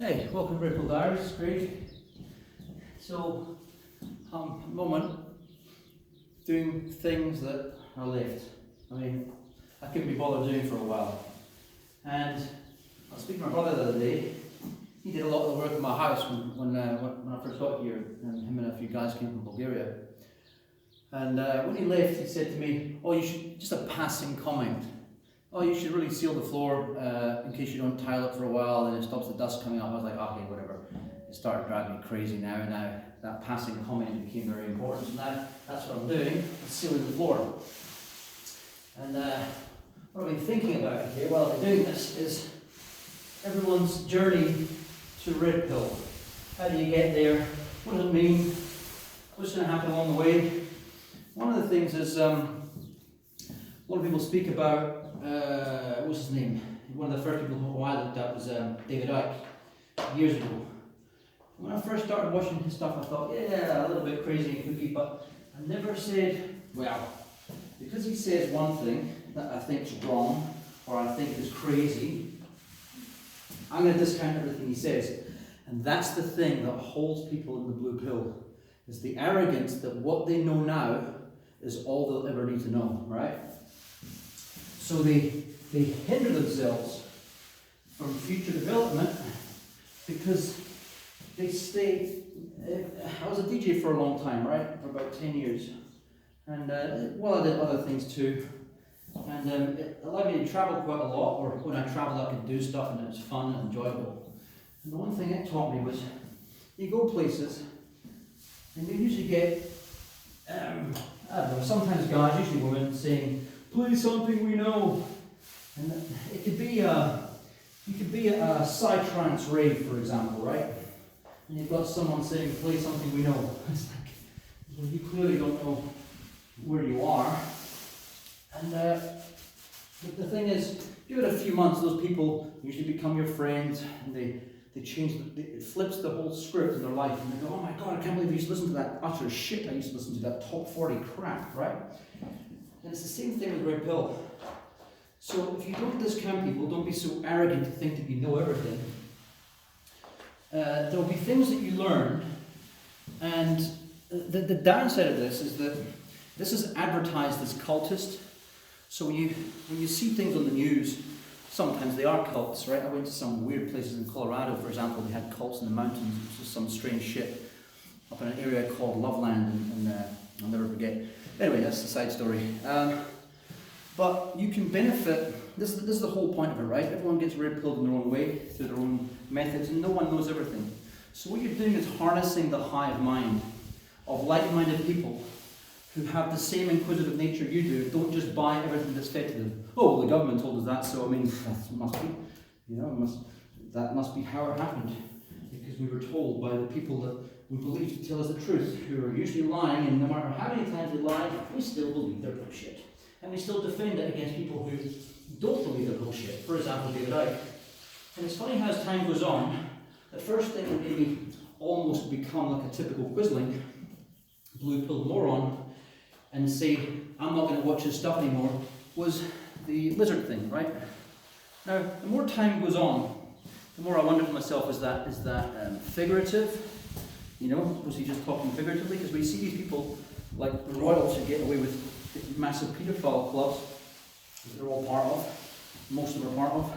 Hey, welcome to RedPill Diaries, great. So, at the moment, doing things that are left. I mean, I couldn't be bothered doing for a while. And I was speaking to my brother the other day. He did a lot of the work in my house when I first got here, and him and a few guys came from Bulgaria. And when he left, he said to me, "Oh, you should," just a passing comment, "Oh, you should really seal the floor in case you don't tile it for a while and it stops the dust coming up." I was like, okay, whatever. It started driving me crazy now, and now that passing comment became very important. So now that's what I'm doing, I'm sealing the floor. And what I've been thinking about here while I'm doing this is everyone's journey to Red Pill. How do you get there? What does it mean? What's going to happen along the way? One of the things is, a lot of people speak about, what's his name? One of the first people who I looked at was David Icke, years ago. When I first started watching his stuff, I thought, yeah, a little bit crazy and kooky, but I never said, well, because he says one thing that I think is wrong, or I think is crazy, I'm going to discount everything he says. And that's the thing that holds people in the blue pill, is the arrogance that what they know now is all they'll ever need to know, right? So they hinder themselves from future development because they stay. I was a DJ for a long time, right? For about 10 years. And well, I did other things too. And it allowed me to travel quite a lot, or when I traveled I could do stuff and it was fun and enjoyable. And the one thing it taught me was, you go places and you usually get, I don't know, sometimes guys, usually women, saying, "Play something we know." And it could be you could be at a psytrance rave, for example, right? And you've got someone saying, "Play something we know." It's like, well, you clearly don't know where you are. And the thing is, give it a few months, those people usually become your friends, and they change, it flips the whole script in their life, and they go, "Oh my God, I can't believe I used to listen to that utter shit I used to listen to, that top 40 crap," right? And it's the same thing with Red Pill. So if you don't discount people, don't be so arrogant to think that you know everything. There'll be things that you learn, and the downside of this is that this is advertised as cultist. So when you see things on the news, sometimes they are cults, right? I went to some weird places in Colorado, for example. They had cults in the mountains, which is some strange shit, up in an area called Loveland, and I'll never forget. Anyway, that's the side story. But you can benefit, this is the whole point of it, right? Everyone gets red pilled in their own way, through their own methods, and no one knows everything. So what you're doing is harnessing the hive mind of like-minded people who have the same inquisitive nature you do. Don't just buy everything that's fed to them. "Oh, well, the government told us that, so I mean, that must be, that must be how it happened. Because we were told by the people that we believe to tell us the truth, who are usually lying, and no matter how many times they lie, we still believe their bullshit. And we still defend it against people who don't believe their bullshit. For example, David Icke. And it's funny how as time goes on, the first thing that made me almost become like a typical quisling, blue pill moron, and say, I'm not going to watch his stuff anymore, was the lizard thing, right? Now, the more time goes on, the more I wonder to myself, is that figurative? You know, was he just talking figuratively? Because we see these people, like the royals, who get away with massive paedophile clubs that they're all part of, most of them are part of,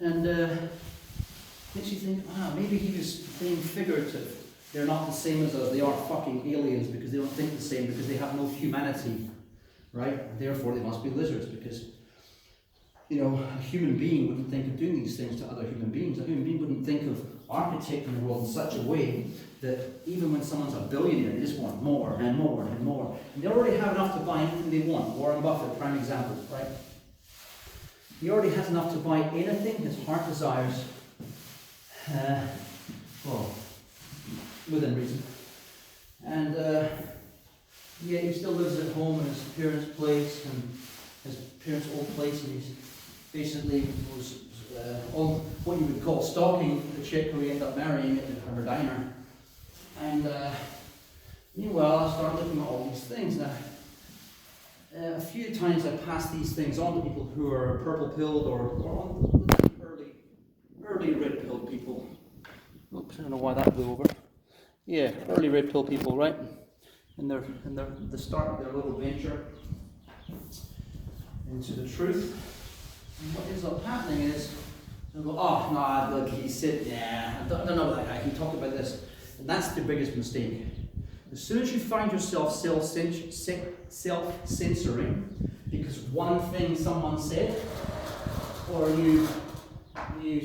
and makes you think, maybe he was being figurative. They're not the same as us, they are fucking aliens because they don't think the same, because they have no humanity, right? Therefore they must be lizards, because, you know, a human being wouldn't think of doing these things to other human beings. A human being wouldn't think of architecting the world in such a way that even when someone's a billionaire, they just want more and more and more. And they already have enough to buy anything they want. Warren Buffett, prime example, right? He already has enough to buy anything his heart desires, well, within reason. And yet he still lives at home in his parents' place, and his parents' old place, and he's basically was on what you would call stalking the chick who he ended up marrying at her diner. And meanwhile, I started looking at all these things. Now, a few times I passed these things on to people who are purple pilled or on early red pilled people. Oops, I don't know why that blew over. Yeah, early red pill people, right? And they're the start of their little venture into the truth. And what ends up happening is they'll go, oh no, look, he said, yeah, I don't know that guy. He talked about this, and that's the biggest mistake. As soon as you find yourself self-censoring because one thing someone said, or you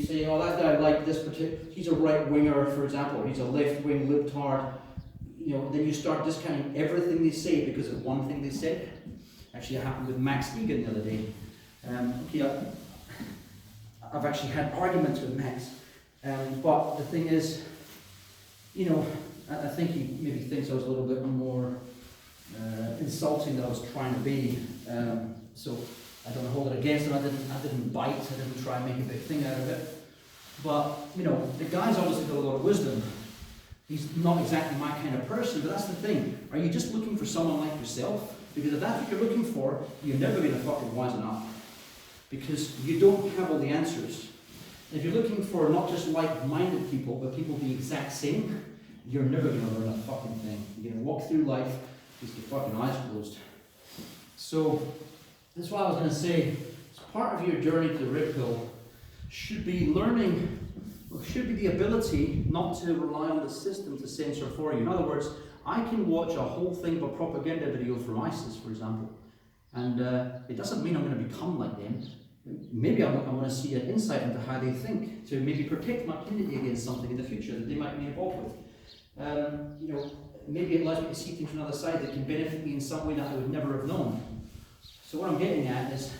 say, oh, that guy liked this particular, he's a right-winger, for example, or he's a left-wing libtard, then you start discounting everything they say because of one thing they said. Actually, it happened with Max Egan the other day. I've actually had arguments with Max, but the thing is, I think he maybe thinks I was a little bit more insulting than I was trying to be. So I don't hold it against him. I didn't bite. I didn't try and make a big thing out of it. But the guy's obviously got a lot of wisdom. He's not exactly my kind of person, but that's the thing. Are you just looking for someone like yourself? Because if that's what you're looking for, you're never going to fucking wisen up. Because you don't have all the answers. If you're looking for not just like-minded people, but people the exact same, you're never going to learn a fucking thing. You're going to walk through life with your fucking eyes closed. So, that's why I was going to say, as part of your journey to the red pill, should be the ability not to rely on the system to censor for you. In other words, I can watch a whole thing of a propaganda video from ISIS, for example, and it doesn't mean I'm going to become like them. Maybe I want to see an insight into how they think, to maybe protect my community against something in the future that they might be involved with. Maybe it allows me to see things from another side that can benefit me in some way that I would never have known. So what I'm getting at is,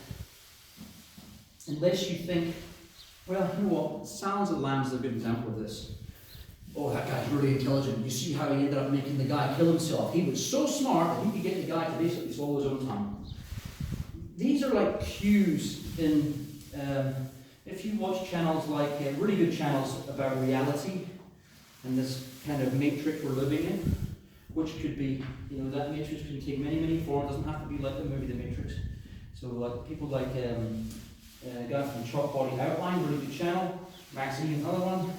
unless you think, well, you know what, Silence of the Lambs is a good example of this. Oh, that guy's really intelligent. You see how he ended up making the guy kill himself. He was so smart that he could get the guy to basically swallow his own tongue. These are like cues in, if you watch channels like, really good channels about reality, and this kind of matrix we're living in, which could be, that matrix can take many, many forms. It doesn't have to be like the movie The Matrix. So like people like a guy from Chalk Body Outline, really good channel. Max Egan's another one.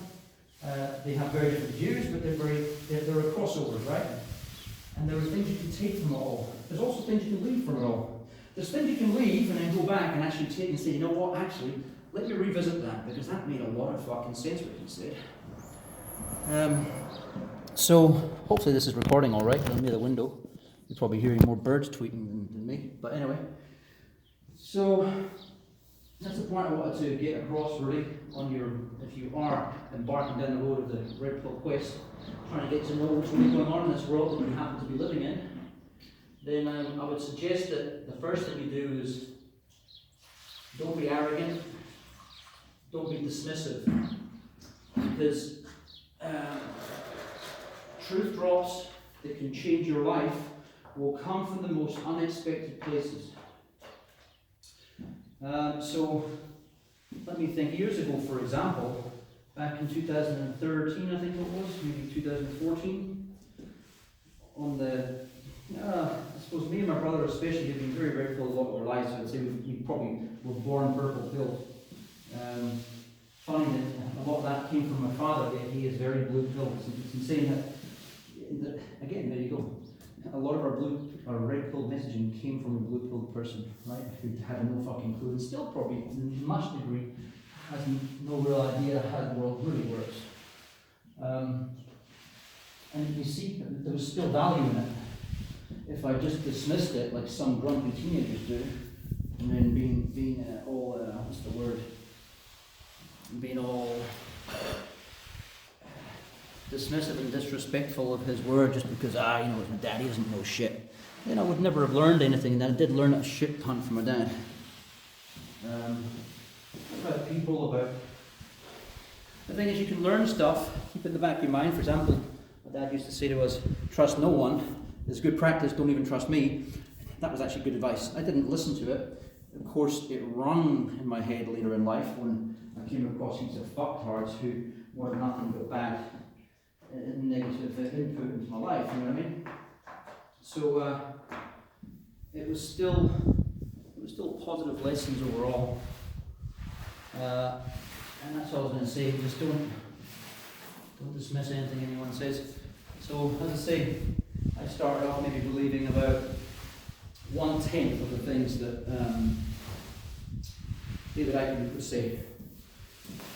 They have very different views, but they're crossovers, right? And there are things you can take from it all. There's also things you can leave from it all. There's things you can leave and then go back and actually take and say, you know what, actually, let me revisit that, because that made a lot of fucking sense what he said. So, hopefully this is recording all right. I'm near the window. You're probably hearing more birds tweeting than me. But anyway, so that's the point I wanted to get across really if you are embarking down the road of the red pill quest, trying to get to know what's really going on in this world that you happen to be living in, then I would suggest that the first thing you do is don't be arrogant, don't be dismissive, because truth drops that can change your life will come from the most unexpected places. So let me think. Years ago, for example, back in 2013, I think it was, maybe 2014, on I suppose me and my brother especially have been very, very full a lot of our lives. So I'd say we probably were born purple pilled. Funny that a lot of that came from my father, yet he is very blue pilled. So it's insane that, again, there you go. A lot of our red pill messaging came from a blue pilled person, right? Who had no fucking clue and still probably, in much degree, has no real idea how the world really works. And you see, there was still value in it. If I just dismissed it like some grumpy teenagers do, and then being all, what's the word? Being all dismissive and disrespectful of his word just because, my daddy doesn't know shit. Then I would never have learned anything, and I did learn a shit ton from my dad. About people, about... The thing is, you can learn stuff, keep it in the back of your mind. For example, my dad used to say to us, trust no one. It's good practice, don't even trust me. That was actually good advice. I didn't listen to it. Of course, it rung in my head later in life when I came across heaps of fucktards who wanted nothing but bad negative input into my life, you know what I mean? So it was still positive lessons overall. And that's all I was going to say. Just don't dismiss anything anyone says. So, as I say, I started off maybe believing about 1/10 of the things that David Icahn would say.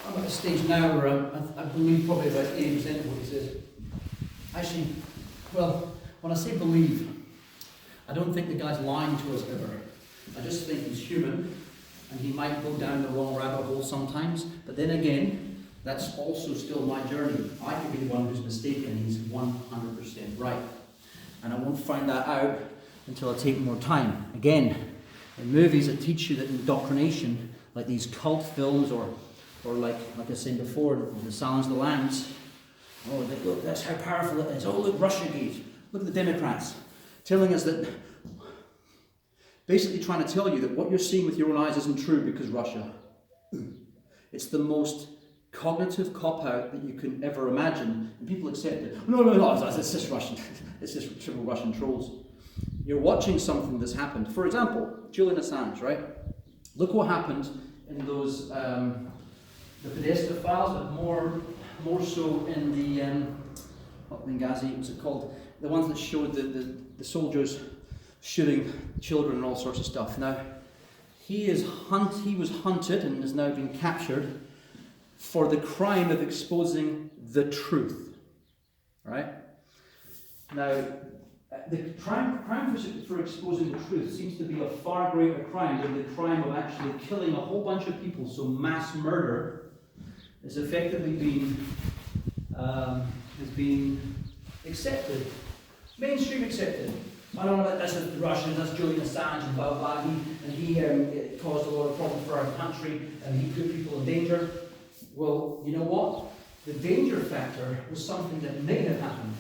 I'm at a stage now where I believe probably about 80% of what he says. Actually, well, when I say believe, I don't think the guy's lying to us ever. I just think he's human, and he might go down the wrong rabbit hole sometimes, but then again, that's also still my journey. I could be the one who's mistaken, he's 100% right. And I won't find that out until I take more time. Again, in movies that teach you that indoctrination, like these cult films, or like I was saying before, the Silence of the Lambs, oh, look, that's how powerful it is. Oh, look, Russiagate. Look at the Democrats telling us that, basically trying to tell you that what you're seeing with your own eyes isn't true because Russia. It's the most cognitive cop-out that you can ever imagine, and people accept it. No, it's just Russian. It's just triple Russian trolls. You're watching something that's happened. For example, Julian Assange, right? Look what happened in those, the Podesta files, but more so in the, what Benghazi, what's it called? The ones that showed the soldiers shooting children and all sorts of stuff. Now, he was hunted and has now been captured for the crime of exposing the truth, right? Now, the crime for exposing the truth seems to be a far greater crime than the crime of actually killing a whole bunch of people. So mass murder is effectively being accepted, mainstream accepted. I don't know that that's the Russians, that's Julian Assange and blah blah. He caused a lot of problems for our country and he put people in danger. Well, you know what? The danger factor was something that may have happened.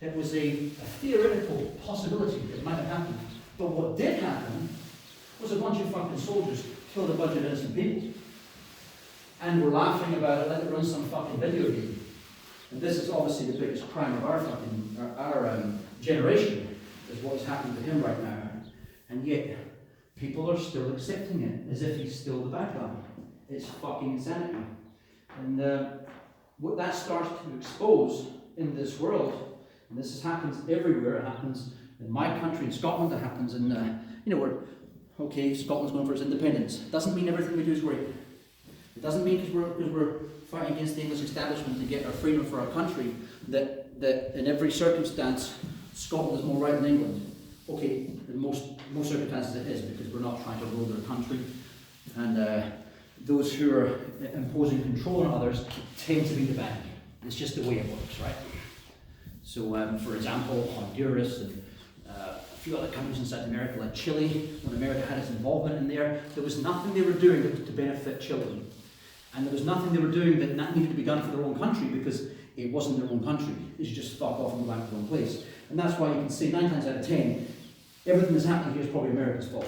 It was a theoretical possibility that might have happened. But what did happen was a bunch of fucking soldiers killed a bunch of innocent people. And we're laughing about it like it runs some fucking video game. And this is obviously the biggest crime of our generation, is what's happening to him right now. And yet, people are still accepting it as if he's still the bad guy. It's fucking insanity. And what that starts to expose in this world, and this happens everywhere, it happens in my country, in Scotland, it happens in, okay, Scotland's going for its independence. It doesn't mean everything we do is great. It doesn't mean because we're fighting against the English establishment to get our freedom for our country, that in every circumstance, Scotland is more right than England. Okay, in most circumstances it is, because we're not trying to rule their country. And those who are imposing control on others tend to be the bad. It's just the way it works, right? So, for example, Honduras and a few other countries in South America, like Chile, when America had its involvement in there was nothing they were doing that was to benefit Chile. And there was nothing they were doing that needed to be done for their own country, because it wasn't their own country. They should just fuck off and go back to their own place. And that's why you can say 9 times out of 10, everything that's happening here is probably America's fault.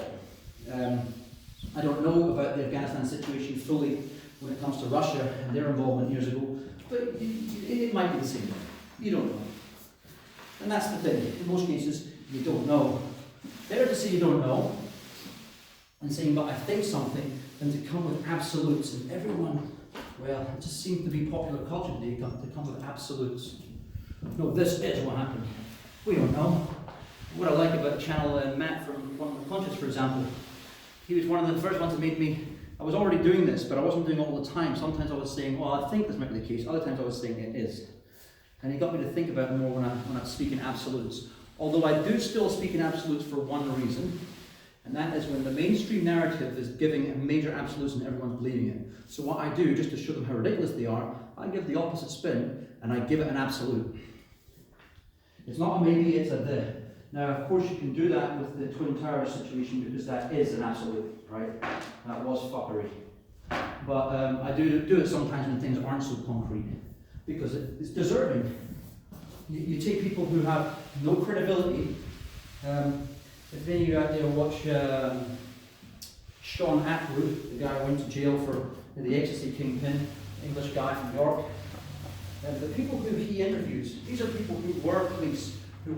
I don't know about the Afghanistan situation fully when it comes to Russia and their involvement years ago, but it might be the same. You don't know. And that's the thing. In most cases, you don't know. Better to say you don't know and saying, but I think something, than to come with absolutes. And everyone, well, it just seems to be popular culture today to come with absolutes. No, this is what happened. We don't know. What I like about the channel Matt from One of the Conscious, for example, he was one of the first ones that made me, I was already doing this, but I wasn't doing it all the time. Sometimes I was saying, well, I think this might be the case. Other times I was saying it is. And he got me to think about it more when I speak in absolutes. Although I do still speak in absolutes for one reason, and that is when the mainstream narrative is giving a major absolutes and everyone's believing it. So what I do, just to show them how ridiculous they are, I give the opposite spin and I give it an absolute. It's not a maybe, it's a the. Now, of course, you can do that with the Twin Towers situation because that is an absolute, right? That was fuckery. But I do it sometimes when things aren't so concrete, because it's deserving. You take people who have no credibility. If any of you out there watch Sean Atwood, the guy who went to jail for the ecstasy kingpin, English guy from York, the people who he interviews, these are people who were police who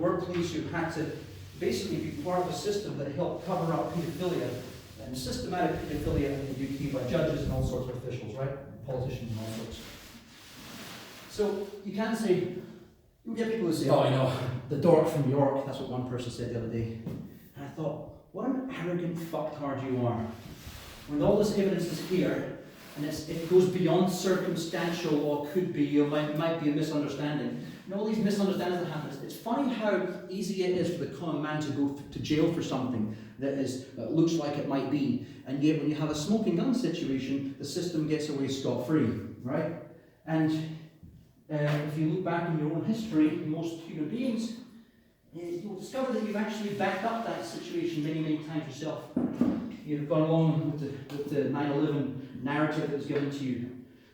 had to basically be part of a system that helped cover up paedophilia and systematic paedophilia in the UK by judges and all sorts of officials, right? politicians and all sorts. So you can say, you get people who say, oh, you know, the dork from York, that's what one person said the other day. And I thought, what an arrogant fucktard you are. When all this evidence is here, and it goes beyond circumstantial or could be, or might be a misunderstanding. And all these misunderstandings that happen, it's funny how easy it is for the common man to go to jail for something that looks like it might be. And yet when you have a smoking gun situation, the system gets away scot-free, right? And if you look back in your own history, most human beings, you'll discover that you've actually backed up that situation many, many times yourself. You've gone along with the 9/11 narrative that was given to you,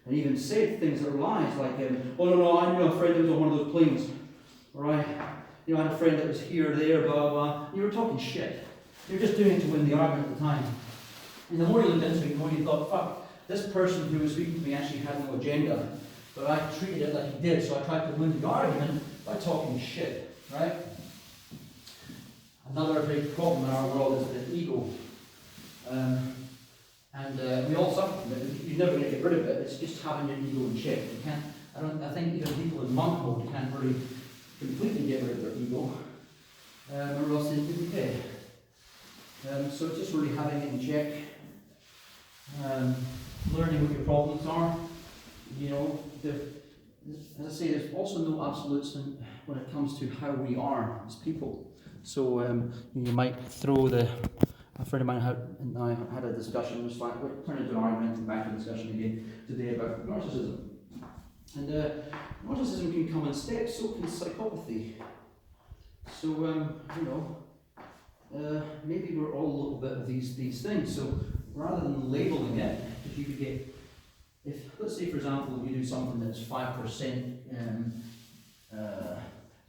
and even said things that are lies, like, oh no, I knew a friend that was on one of those planes, or I had a friend that was here or there, blah, blah, blah. You were talking shit. You're just doing it to win the argument at the time. And the more you looked into it, the more you thought, fuck, this person who was speaking to me actually had no agenda, but I treated it like he did, so I tried to win the argument by talking shit, right? Another big problem in our world is the ego. We all suffer from it. You're never going to get rid of it. It's just having your ego in check. You can't. I think even people in monk mode can't really completely get rid of their ego, or else they'd be dead. So it's just really having it in check, learning what your problems are. You know, as I say, there's also no absolutes when it comes to how we are as people. So you might throw a friend of mine and I had a discussion, just like we're turning into an argument and back to discussion again today about narcissism. And narcissism can come in steps, so can psychopathy. So maybe we're all a little bit of these things. So rather than labeling it, if you could get, let's say for example you do something that's 5%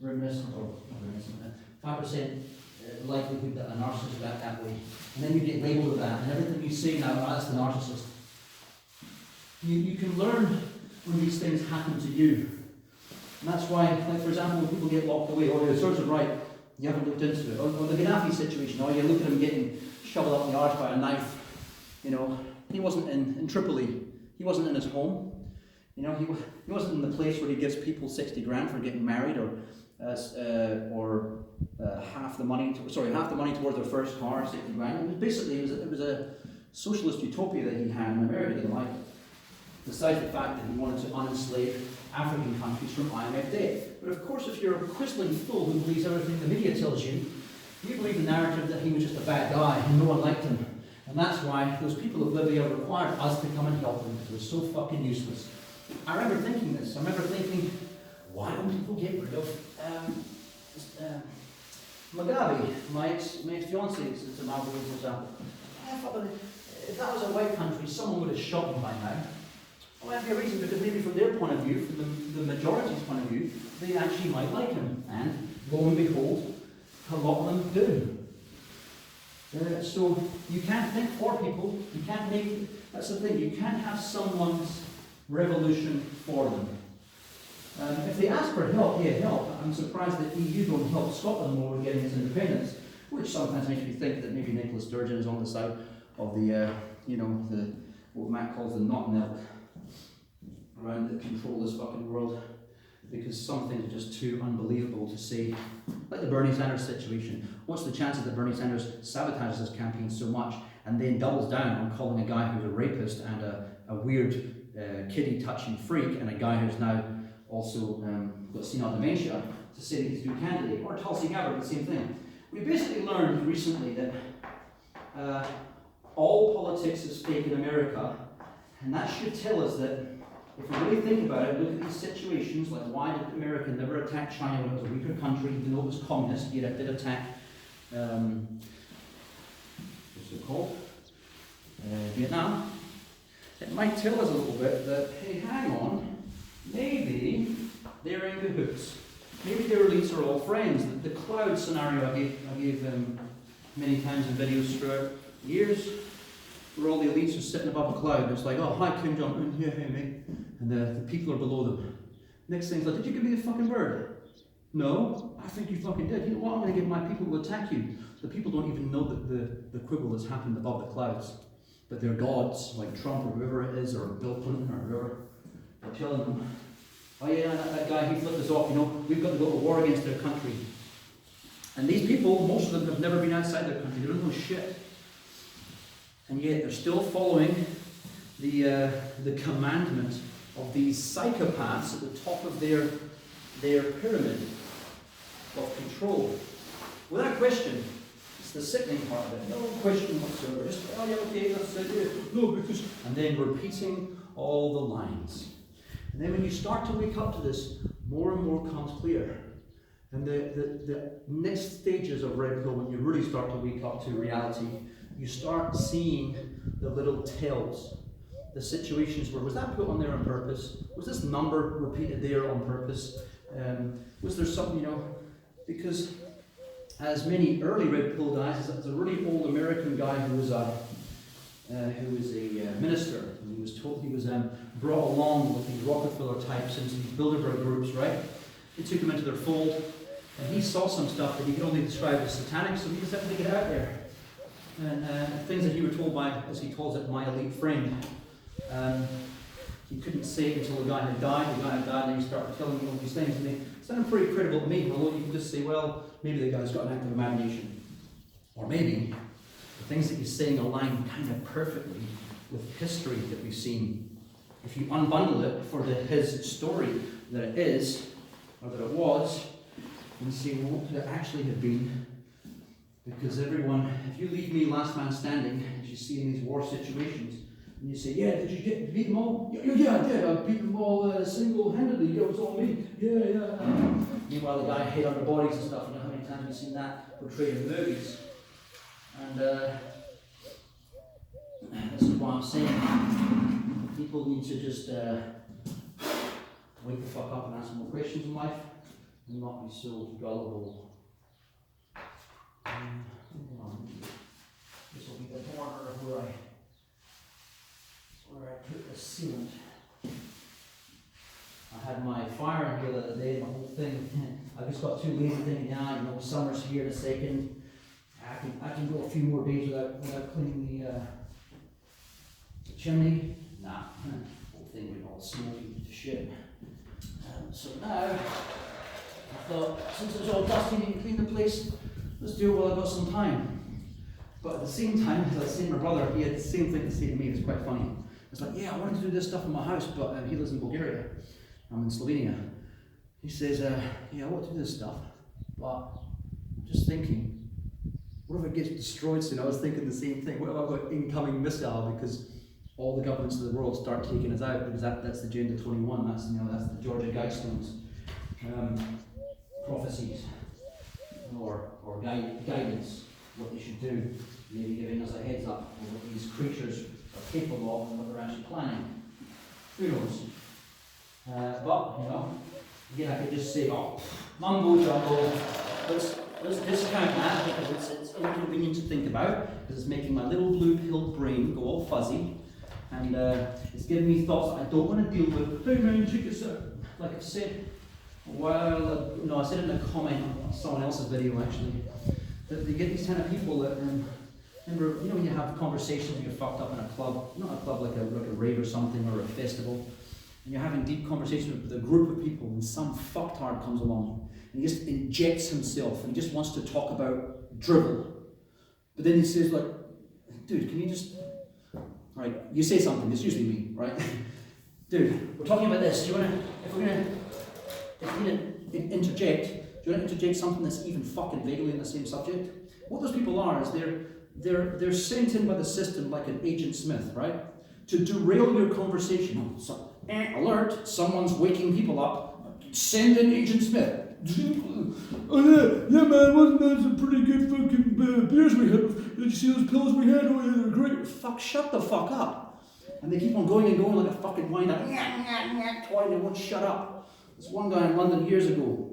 reminiscent or not reminiscent, 5% likelihood that a narcissist will act that way, and then you get labelled with that, and everything you say now, that's the narcissist. You can learn when these things happen to you. And that's why, like for example, when people get locked away, or the source are right, you haven't looked into it. Or the Gaddafi situation, or you look at him getting shoveled up the arse by a knife. You know, he wasn't in Tripoli. He wasn't in his home. You know, he wasn't in the place where he gives people 60 grand for getting married, or half the money towards their first car, 60 grand. It was basically it was a socialist utopia that he had, and America didn't like it. Besides the fact that he wanted to unenslave African countries from IMF debt. But of course, if you're a quisling fool who believes everything the media tells you, you believe the narrative that he was just a bad guy and no one liked him. And that's why those people of Libya required us to come and help them, because it was so fucking useless. I remember thinking this. I remember thinking, why don't people get rid of Mugabe, my ex-fiance, is a Malawi example. I thought that if that was a white country, someone would have shot him by now. Well, that'd be a reason, because maybe from their point of view, from the majority's point of view, they actually might like him. And lo and behold, a lot of them do. So you can't think for people. You can't make. That's the thing. You can't have someone's revolution for them. If they ask for help, yeah, help. I'm surprised that EU don't help Scotland more in getting its independence, which sometimes makes me think that maybe Nicola Sturgeon is on the side of the what Matt calls the not milk around that control this fucking world, because some things are just too unbelievable to say. Like the Bernie Sanders situation. What's the chances that Bernie Sanders sabotages his campaign so much and then doubles down on calling a guy who's a rapist and a weird kiddie-touching freak, and a guy who's now also got senile dementia, to say that he's a good candidate? Or Tulsi Gabbard, the same thing. We basically learned recently that all politics is fake in America, and that should tell us that if we really think about it, look at these situations, like why did America never attack China when it was a weaker country, even though it was communist, yet it did attack, what's it called? Vietnam. It might tell us a little bit that, hey, hang on, maybe they're in cahoots. Maybe their elites are all friends. The cloud scenario I gave many times in videos throughout years, where all the elites are sitting above a cloud, and it's like, oh, hi Kim Jong-un, yeah, hey mate, and the people are below them. Next thing's like, did you give me the fucking bird? No, I think you fucking did. You know what, I'm going to give my people who attack you. The people don't even know that the quibble that's happened above the clouds. but their gods, like Trump or whoever it is, or Bill Clinton or whoever, are telling them, oh yeah, that guy, he flipped us off, we've got to go to war against their country. And these people, most of them have never been outside their country, they don't know shit. And yet they're still following the commandment of these psychopaths at the top of their pyramid of control. Without question. It's the sickening part of it. No question whatsoever. Just, oh yeah, okay, that's it. Yeah. No, because... And then repeating all the lines. And then when you start to wake up to this, more and more comes clear. And the next stages of Red Pill, when you really start to wake up to reality, you start seeing the little tells. The situations where, was that put on there on purpose? Was this number repeated there on purpose? Was there something, because as many early Red Pill guys, there's a really old American guy who was a minister. And he was brought along with these Rockefeller types into these Bilderberg groups, right? They took him into their fold, and he saw some stuff that he could only describe as satanic, so he just had to get out there. And things that he was told by, as he calls it, my elite friend. He couldn't say it until the guy had died. The guy had died, and then he started telling me all these things, and they sounded pretty credible to me. Although you can just say, well, maybe the guy's got an active imagination, or maybe the things that he's saying align kind of perfectly with history that we've seen. If you unbundle it for his story that it is, or that it was, and see what could it actually have been. Because everyone, if you leave me last man standing, as you see in these war situations, and you say, yeah, did you beat them all? Yeah, I did. I beat them all single-handedly. Yeah, it was all me. Yeah. Meanwhile, the guy hid under bodies and stuff. You know how many times we've seen that portrayed in movies? And this is what I'm saying. People need to just wake the fuck up and answer more questions in life, and not be so gullible. This will be the corner of where I put the sealant. I had my fire in here the other day, my whole thing. I just got too lazy thinking, summer's here in a second. I can go a few more days without cleaning the chimney. Nah, the whole thing went all smoky to shit. So now, I thought, since it's all dusty and you can clean the place, let's do it while I've got some time. But at the same time, as I was saying to my brother, he had the same thing to say to me. It was quite funny. It's like, yeah, I wanted to do this stuff in my house, but he lives in Bulgaria. I'm in Slovenia. He says, yeah, I want to do this stuff, but I'm just thinking, what if it gets destroyed soon? I was thinking the same thing. What if I've got incoming missile because all the governments of the world start taking us out, because that's the Agenda 21. That's the Georgia Guidestones prophecies or guidance. What they should do, maybe giving us a heads up on what these creatures are capable of and what they're actually planning. Who knows? But, again, I could just say, mumbo jumbo, let's discount that because it's inconvenient to think about, because it's making my little blue-pilled brain go all fuzzy, and it's giving me thoughts that I don't want to deal with. Hey man, check this out. Like I said, I said it in a comment on someone else's video actually, that they get these kind of people that, remember, when you have conversations and you're fucked up in a club, not a club like a rave or something, or a festival, and you're having deep conversations with a group of people, and some fucktard comes along, and he just injects himself, and he just wants to talk about drivel. But then he says, like, dude, can you just, right, you say something, it's usually me, right? Dude, we're talking about this, if we're gonna interject, do you want to interject something that's even fucking vaguely in the same subject? What those people are is they're sent in by the system like an Agent Smith, right? To derail your conversation. Alert, someone's waking people up. Send in Agent Smith. Oh yeah man, wasn't that some pretty good fucking beers we had? Did you see those pills we had? Oh yeah, they were great. Fuck, shut the fuck up. And they keep on going and going like a fucking wind up. Toy, they won't shut up. There's one guy in London years ago.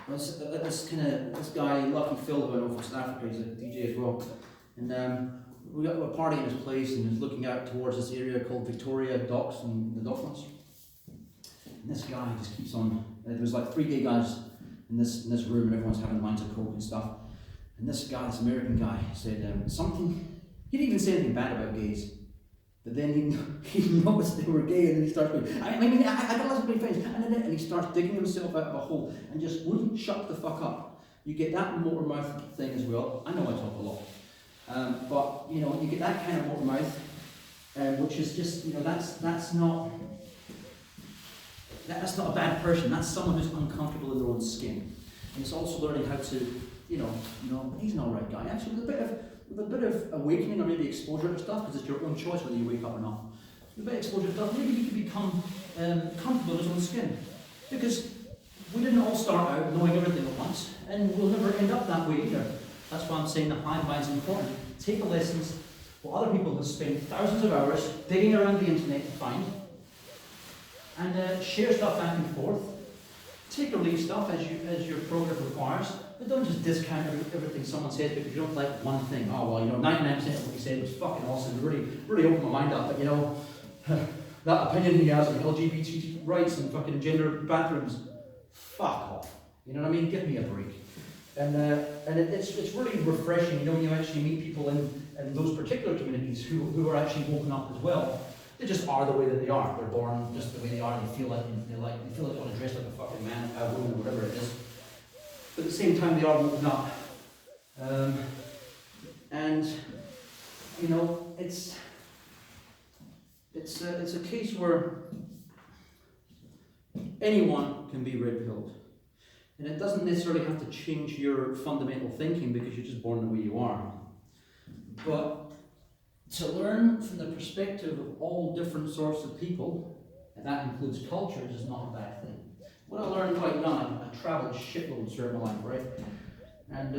This guy, Lucky Phil, who I know from South Africa, he's a DJ as well. And we got to a party in his place, and he's looking out towards this area called Victoria Docks and the Docklands. And this guy just keeps on. There was like 3 gay guys in this room, and everyone's having minds of coke and stuff. And this guy, this American guy, said something He didn't even say anything bad about gays. But then he noticed they were gay, and then he starts going, I got lots of great friends, and he starts digging himself out of a hole and just wouldn't shut the fuck up. You get that motor mouth thing as well. I know I talk a lot. But, you know, you get that kind of motor mouth, which is just, you know, that's not a bad person. That's someone who's uncomfortable in their own skin. And it's also learning how to, you know, he's an alright guy. Actually, with a bit of awakening or maybe exposure to stuff, because it's your own choice whether you wake up or not. With a bit of exposure to stuff, maybe you can become comfortable in his own skin. Because we didn't all start out knowing everything at once, and we'll never end up that way either. That's why I'm saying the hive-mind is important. Take the lessons what other people have spent thousands of hours digging around the internet to find, and share stuff back and forth. Take or leave stuff as your program requires, but don't just discount everything someone says because you don't like one thing. Oh well, you know, 99% of what he said was fucking awesome. It really opened my mind up. But you know, that opinion he has on LGBT rights and fucking gender bathrooms, fuck off. You know what I mean? Give me a break. And it's really refreshing, you know, when you actually meet people in those particular communities who are actually woken up as well. They just are the way that they are. They're born just the way they are. They feel like they want to dress like a fucking man, a woman, whatever it is. But at the same time, they are woken up. And you know, it's a case where anyone can be red-pilled. And it doesn't necessarily have to change your fundamental thinking because you're just born the way you are. But to learn from the perspective of all different sorts of people, and that includes cultures, is not a bad thing. What I learned quite young, I travelled shitloads throughout my life, right? And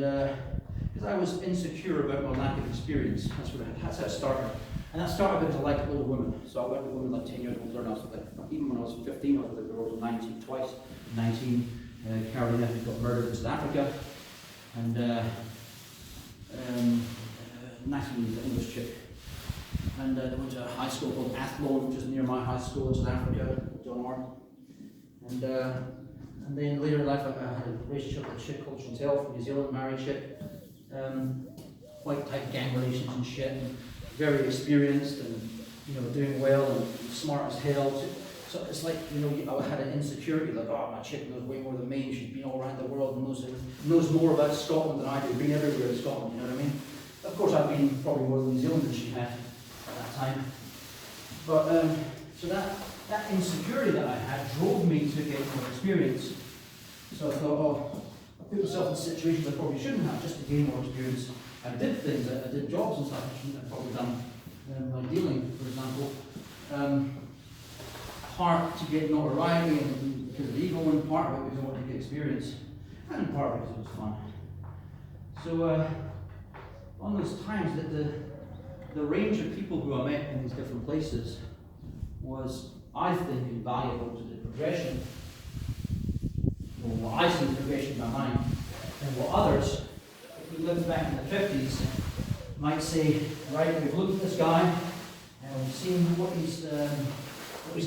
because I was insecure about my lack of experience, that's how it started. And that started because I liked older women. So I went with women like 10 years older, and I was like, even when I was 15, I was with a girl who was 19 twice, 19. Carolina got murdered in South Africa, and Natalie was an English chick. And they went to a high school called Athlone, which is near my high school in South Africa, John Martin. And then later in life, I had a relationship with a chick called Chantel from New Zealand, married chick. Quite tight gang relations and shit, and very experienced and, you know, doing well and smart as hell. So it's like, you know, I had an insecurity, like, oh, my chick knows way more than me, she's been all around the world and knows more about Scotland than I do, been everywhere in Scotland, you know what I mean? Of course, I've been probably more in New Zealand than she had at that time. But, so that insecurity that I had drove me to get more experience. So I thought, oh, I put myself in situations I probably shouldn't have just to gain more experience. I did things, I did jobs and stuff I shouldn't have probably done, like dealing, for example. Part to get notoriety and because of ego, and part of it because I wanted to get experience, and part of it because it was fun. So on those times that the range of people who I met in these different places was, I think, invaluable to the progression, or what I see the progression in my mind, and what others, if we look back in the 50s, might say, right, we've looked at this guy and we've seen what he's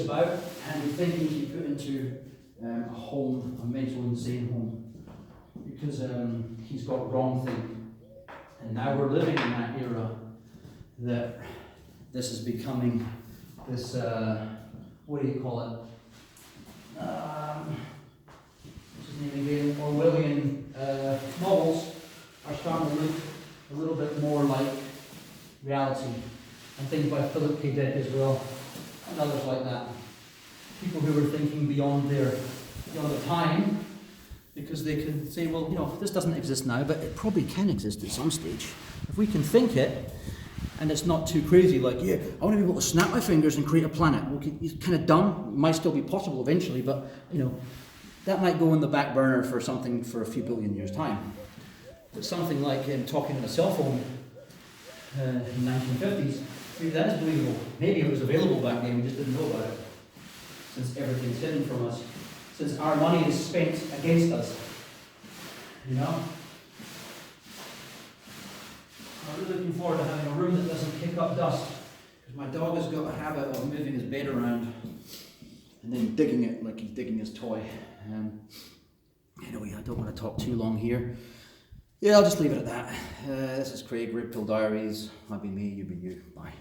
about, and we think he should be put into a home, a mental insane home, because he's got wrong thinking. And now we're living in that era that this is becoming this, what do you call it? What's his name again? Orwellian novels are starting to look a little bit more like reality. And things by Philip K. Dick as well, and others like that. People who were thinking beyond their time, because they can say, well, you know, this doesn't exist now, but it probably can exist at some stage. If we can think it, and it's not too crazy, like, yeah, I want to be able to snap my fingers and create a planet. Well, it's kind of dumb. It might still be possible eventually, but, you know, that might go in the back burner for something for a few billion years' time. But something like talking on a cell phone in the 1950s, maybe that is believable. Maybe it was available back then, we just didn't know about it. Since everything's hidden from us. Since our money is spent against us. You know? I'm really looking forward to having a room that doesn't kick up dust. Because my dog has got a habit of moving his bed around and then digging it like he's digging his toy. Anyway, I don't want to talk too long here. yeah, I'll just leave it at that. This is Craig, RedPill Diaries. I've been me, you've been you. Bye.